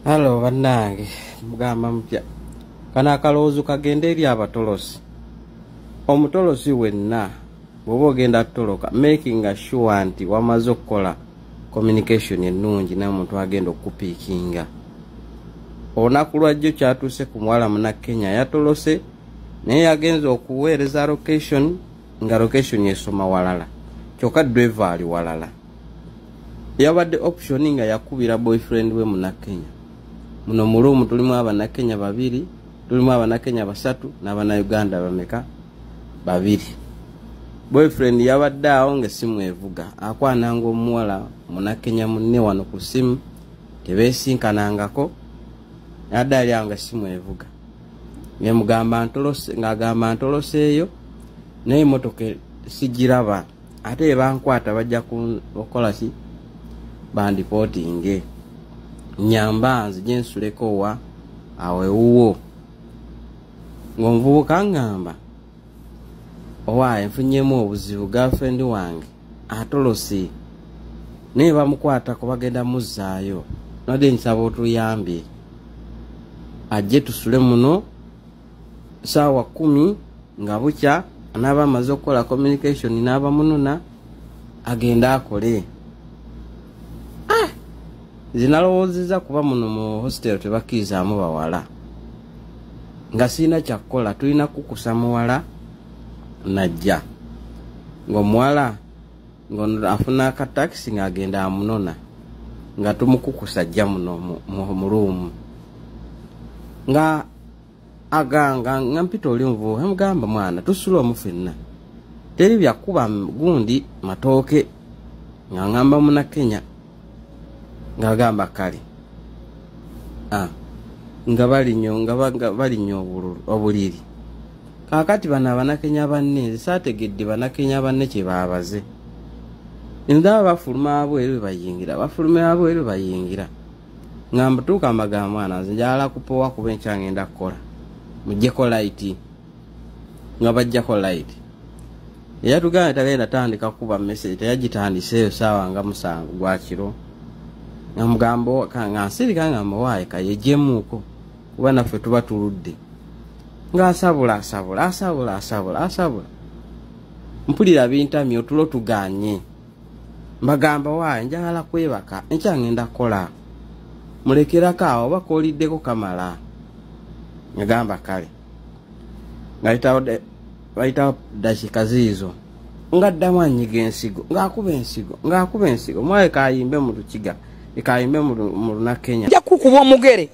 Halo bannange mugamba mpya kana akalowoozo kagende eri abatolosi omutolosi wenna bw'oba ogenda tutoloka making sure nti wamaze okukola communication ennungi n'omuntu agenda okupiikinga. Olunaku lwajjo kyatuuse ku muwala Munnakenya yatolose naye yagenza okuweereza location nga location esoma walala kyokka driver ali walala. Yabadde option nga yakubira boyfriend we Munnakenya. Muno mulumu tulimu Abannakenya babiri, tulimu Abannakenya basatu n'Abannayuganda bameka babiri. Boyfriend yabadde awo ng'essimu evuga akwananga omuwala Munnakenya munne wano ku ssimu tebeesinkanangako yadde ali awo ng'essimu evuga ng'agamba ntoloseeyo naye emmotoka sigiraba ate bankwata bajja kukola ki bandipootinge nyamba nzije nsuleko wa awe uwo ng'omuvubuka ngamba owaye nfunyemu obuzibu girlfriend wange atolose naye bamukwatako bagenda muzzaayo nodde nsaba otuyambye ajje tusule muno saawa 10 nga bukya anaaba amaze okukola communication n'aba munona agenda akole. Zinalowoozezza kuba muno mu hostel tebakkirizamu bawala nga sirina kyakkola tulina kukusa muwala najja ng'omuwala ng'afuna akataxi ng'agenda amunona nga tumukukusa ajja muno mu ruumu nga aganga nga mpita oli nvubuka mugamba mwana tusula omu ffenna teri byakuba gundi matooke nga ngamba Munnakenya ngagamba kale nga balinyo obuliri kakati bana Abannakenya banne saategedde Bannakenya banne kye baabaze ndaba bafuluma abweru bayingira ngamba tuuka mbagamba mwana nze njagala kupowa kuba enkya ngenda kukola muggyeko light nga bajjako light eyatugamba tagenda tandika kuba message teyagitandiseeyo saawa nga 7 gwa kiro nga mugambo nga nsirika nga muwaaye kayejemuuko kuba naffe tuba tuludde ng'asabula mpulira bintamye otulo tuganye mbagamba waaye njagala kwebaka enkya ngenda kukola mulekerako awo bakooliddeko kamala ngagamba kale nga bayitawo dakiika ziizo ngaddamu anyiga ensigo ng'akuba ensigo mwaye kayimbe mu Lukiga ekayimbe mu Lunnakenya nja kukuba omugere